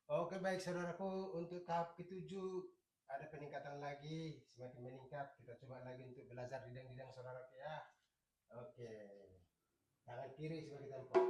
Oke, baik saudaraku, untuk tahap ketujuh ada peningkatan lagi, semakin meningkat. Kita coba lagi untuk belajar didang-didang saudaraku ya. Oke, tangan kiri sebagai tempat.